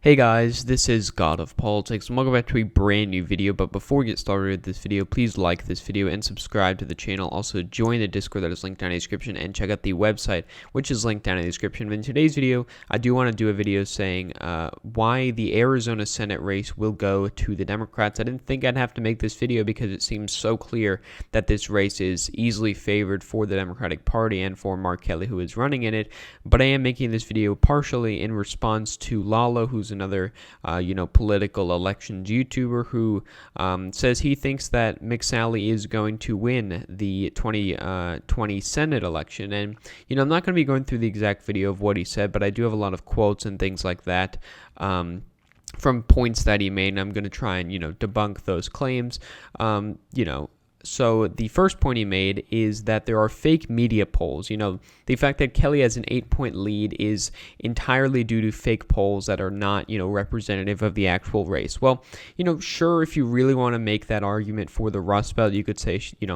Hey guys, this is God of Politics, and welcome back to a brand new video. But before we get started with this video, please like this video and subscribe to the channel. Also, join the Discord that is linked down in the description, and check out the website, which is linked down in the description. But in today's video, I do want to do a video saying why the Arizona Senate race will go to the Democrats. I didn't think I'd have to make this video because it seems so clear that this race is easily favored for the Democratic Party and for Mark Kelly, who is running in it. But I am making this video partially in response to Lalo, who's another political elections YouTuber who says he thinks that McSally is going to win the 2020 Senate election. And I'm not going to be going through the exact video of what he said, but I do have a lot of quotes and things like that from points that he made, and I'm going to try and debunk those claims. So the first point he made is that there are fake media polls. The fact that Kelly has an 8-point lead is entirely due to fake polls that are not, representative of the actual race. Well, sure, if you really want to make that argument for the Rust Belt, you could say, in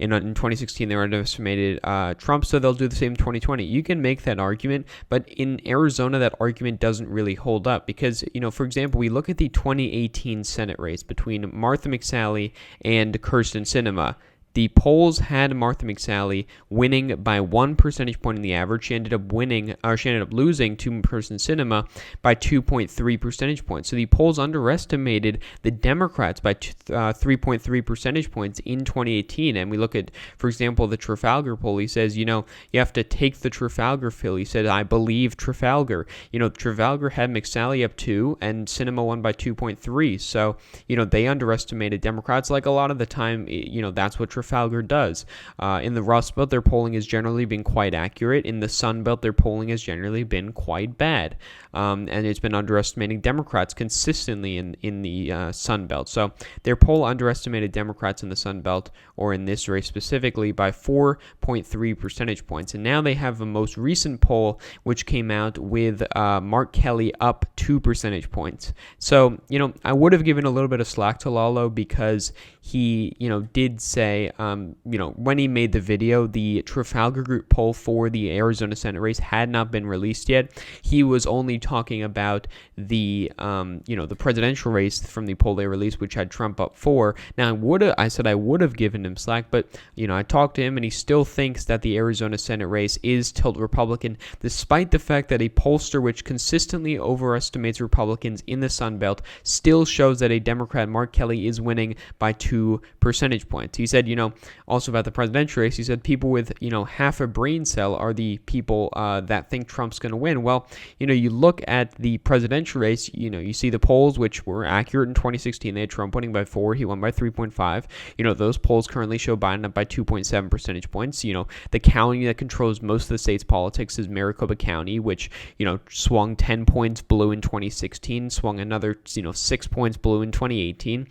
2016 they underestimated Trump, so they'll do the same in 2020. You can make that argument, but in Arizona, that argument doesn't really hold up because, for example, we look at the 2018 Senate race between Martha McSally and Kyrsten Sinema. The polls had Martha McSally winning by 1 percentage point in the average. She ended up losing to Kyrsten Sinema by 2.3 percentage points. So the polls underestimated the Democrats by 3.3 percentage points in 2018. And we look at, for example, the Trafalgar poll. He says, you have to take the Trafalgar fill. He said, I believe Trafalgar. Trafalgar had McSally up 2 and Sinema won by 2.3. So, they underestimated Democrats like a lot of the time. That's what Trafalgar does. In the Rust Belt, their polling has generally been quite accurate. In the Sun Belt, their polling has generally been quite bad. And it's been underestimating Democrats consistently in the Sun Belt. So their poll underestimated Democrats in the Sun Belt, or in this race specifically, by 4.3 percentage points. And now they have a most recent poll, which came out with Mark Kelly up 2 percentage points. So, I would have given a little bit of slack to Lalo because he, did say, when he made the video, the Trafalgar Group poll for the Arizona Senate race had not been released yet. He was only talking about the presidential race from the poll they released, which had Trump up 4. Now, I would have given him slack, but, I talked to him and he still thinks that the Arizona Senate race is tilt Republican, despite the fact that a pollster which consistently overestimates Republicans in the Sun Belt still shows that a Democrat, Mark Kelly, is winning by 2 percentage points. He said, also about the presidential race, he said people with, half a brain cell are the people that think Trump's going to win. Well, you look at the presidential race, you see the polls, which were accurate in 2016. They had Trump winning by 4. He won by 3.5. Those polls currently show Biden up by 2.7 percentage points. The county that controls most of the state's politics is Maricopa County, which, swung 10 points blue in 2016, swung another, 6 points blue in 2018.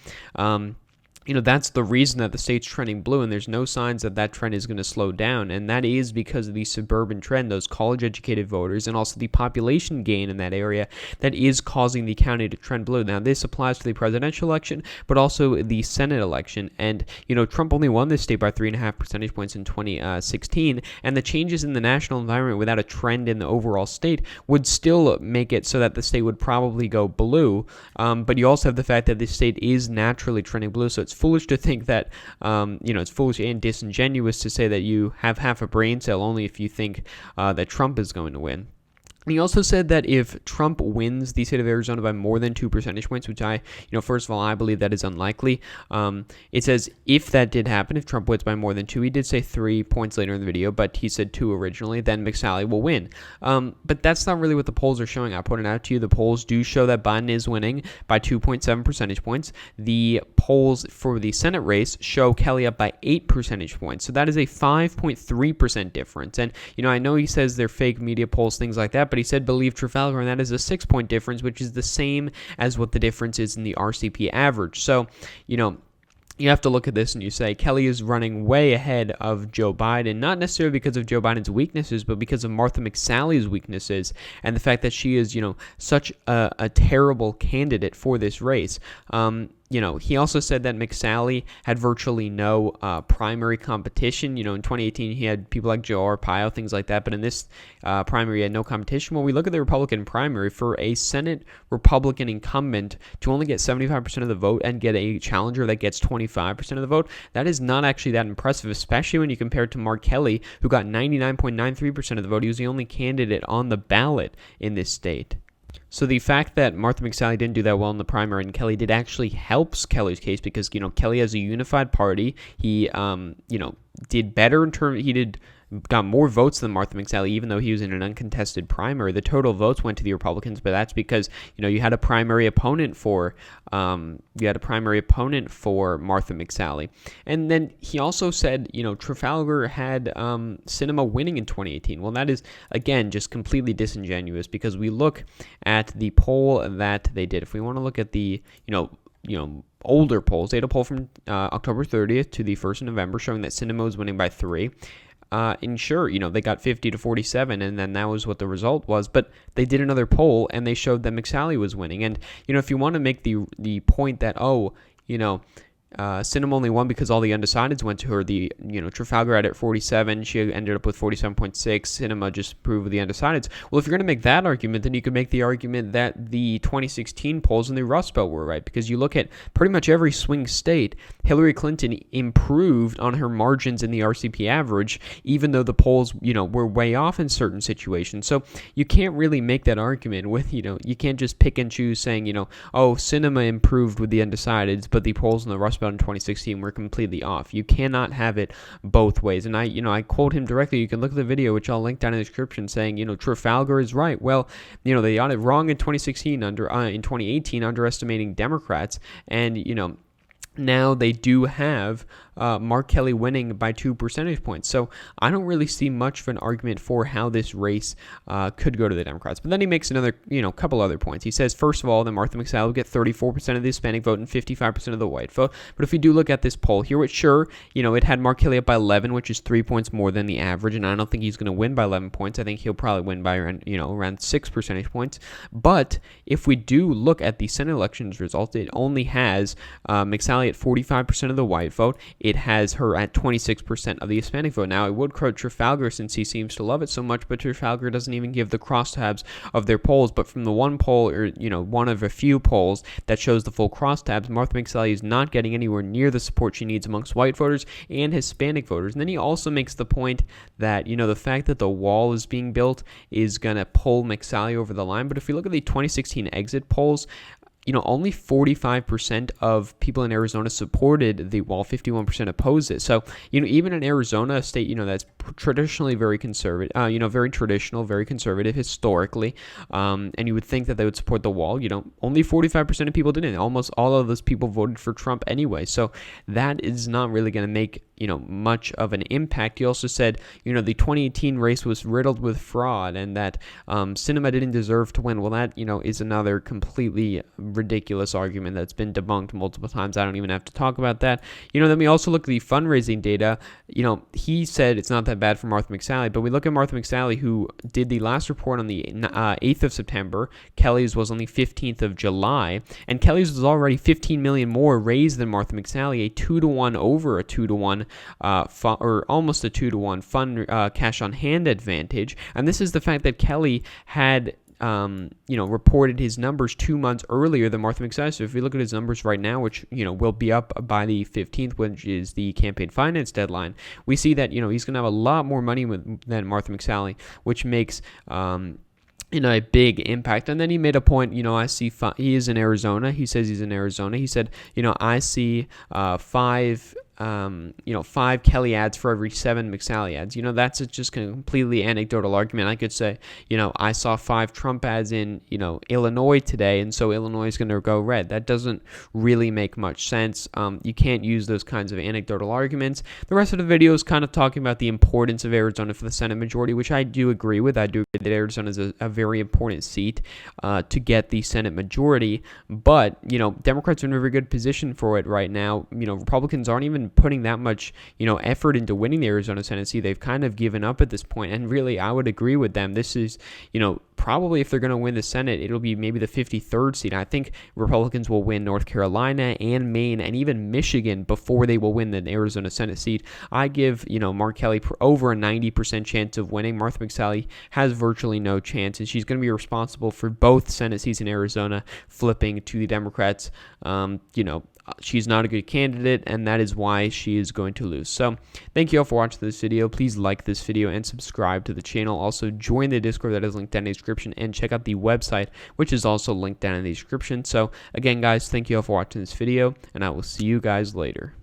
That's the reason that the state's trending blue, and there's no signs that that trend is going to slow down, and that is because of the suburban trend, those college-educated voters, and also the population gain in that area that is causing the county to trend blue. Now, this applies to the presidential election, but also the Senate election, and, Trump only won this state by 3.5 percentage points in 2016, and the changes in the national environment without a trend in the overall state would still make it so that the state would probably go blue, but you also have the fact that the state is naturally trending blue, so it's foolish to think that, it's foolish and disingenuous to say that you have half a brain cell only if you think that Trump is going to win. He also said that if Trump wins the state of Arizona by more than 2 percentage points, which first of all, I believe that is unlikely. It says if that did happen, if Trump wins by more than 2, he did say 3 points later in the video, but he said 2 originally, then McSally will win. But that's not really what the polls are showing. I pointed out to you, the polls do show that Biden is winning by 2.7 percentage points. The polls for the Senate race show Kelly up by 8 percentage points. So that is a 5.3% difference. And, I know he says they're fake media polls, things like that, but he said believe Trafalgar, and that is a 6-point difference, which is the same as what the difference is in the RCP average. So, you have to look at this and you say Kelly is running way ahead of Joe Biden, not necessarily because of Joe Biden's weaknesses, but because of Martha McSally's weaknesses and the fact that she is, such a terrible candidate for this race. he also said that McSally had virtually no primary competition. In 2018, he had people like Joe Arpaio, things like that. But in this primary, he had no competition. When we look at the Republican primary, for a Senate Republican incumbent to only get 75% of the vote and get a challenger that gets 25% of the vote, that is not actually that impressive, especially when you compare it to Mark Kelly, who got 99.93% of the vote. He was the only candidate on the ballot in this state. So the fact that Martha McSally didn't do that well in the primary and Kelly did actually helps Kelly's case, because, Kelly has a unified party. He, did better in terms, got more votes than Martha McSally, even though he was in an uncontested primary. The total votes went to the Republicans, but that's because, you had a primary opponent for, Martha McSally. And then he also said, Trafalgar had Sinema winning in 2018. Well, that is, again, just completely disingenuous, because we look at the poll that they did. If we want to look at the, older polls, they had a poll from October 30th to the 1st of November showing that Sinema was winning by 3. And sure, they got 50 to 47, and then that was what the result was. But they did another poll, and they showed that McSally was winning. And, if you want to make the point that, Sinema only won because all the undecideds went to her. Trafalgar had it at 47. She ended up with 47.6. Sinema just proved with the undecideds. Well, if you're going to make that argument, then you could make the argument that the 2016 polls in the Rust Belt were right, because you look at pretty much every swing state, Hillary Clinton improved on her margins in the RCP average, even though the polls, were way off in certain situations. So you can't really make that argument with, you can't just pick and choose saying, Sinema improved with the undecideds, but the polls in the Rust Belt in 2016 were completely off. You cannot have it both ways. And I quote him directly. You can look at the video, which I'll link down in the description, saying, Trafalgar is right. Well, they got it wrong in 2016 in 2018, underestimating Democrats. And, now they do have Mark Kelly winning by 2 percentage points. So I don't really see much of an argument for how this race could go to the Democrats. But then he makes another, couple other points. He says, first of all, that Martha McSally will get 34% of the Hispanic vote and 55% of the white vote. But if we do look at this poll here, which sure, it had Mark Kelly up by 11, which is 3 points more than the average. And I don't think he's going to win by 11 points. I think he'll probably win by around 6 percentage points. But if we do look at the Senate elections result, it only has McSally at 45% of the white vote. It has her at 26% of the Hispanic vote. Now, I would quote Trafalgar since he seems to love it so much, but Trafalgar doesn't even give the crosstabs of their polls. But from the one poll, or one of a few polls that shows the full crosstabs, Martha McSally is not getting anywhere near the support she needs amongst white voters and Hispanic voters. And then he also makes the point that, the fact that the wall is being built is going to pull McSally over the line. But if we look at the 2016 exit polls, only 45% of people in Arizona supported the wall, 51% opposed it. So, even in Arizona, a state, that's traditionally very conservative, very traditional, very conservative historically, and you would think that they would support the wall. Only 45% of people didn't. Almost all of those people voted for Trump anyway. So that is not really going to make much of an impact. He also said, the 2018 race was riddled with fraud, and that Sinema didn't deserve to win. Well, that, is another completely ridiculous argument that's been debunked multiple times. I don't even have to talk about that. Then we also look at the fundraising data. He said it's not that bad for Martha McSally, but we look at Martha McSally, who did the last report on the 8th of September. Kelly's was on the 15th of July, and Kelly's was already 15 million more raised than Martha McSally, a 2-to-1 over a 2-to-1 or almost a 2-to-1 fund cash on hand advantage. And this is the fact that Kelly had reported his numbers 2 months earlier than Martha McSally. So if we look at his numbers right now, which, will be up by the 15th, which is the campaign finance deadline, we see that, he's going to have a lot more money than Martha McSally, which makes, a big impact. And then he made a point, I see he is in Arizona. He says he's in Arizona. He said, I see 5 Kelly ads for every 7 McSally ads. That's just a completely anecdotal argument. I could say, I saw 5 Trump ads in, Illinois today, and so Illinois is going to go red. That doesn't really make much sense. You can't use those kinds of anecdotal arguments. The rest of the video is kind of talking about the importance of Arizona for the Senate majority, which I do agree with. I do agree that Arizona is a very important seat to get the Senate majority, but, Democrats are in a very good position for it right now. Republicans aren't even putting that much, effort into winning the Arizona Senate seat. They've kind of given up at this point, and really, I would agree with them. This is, probably if they're going to win the Senate, it'll be maybe the 53rd seat. I think Republicans will win North Carolina and Maine and even Michigan before they will win the Arizona Senate seat. I give, Mark Kelly over a 90% chance of winning. Martha McSally has virtually no chance, and she's going to be responsible for both Senate seats in Arizona flipping to the Democrats. She's not a good candidate, and that is why she is going to lose. So thank you all for watching this video. Please like this video and subscribe to the channel. Also, join the Discord that is linked down in the description, and check out the website, which is also linked down in the description. So again, guys, thank you all for watching this video, and I will see you guys later.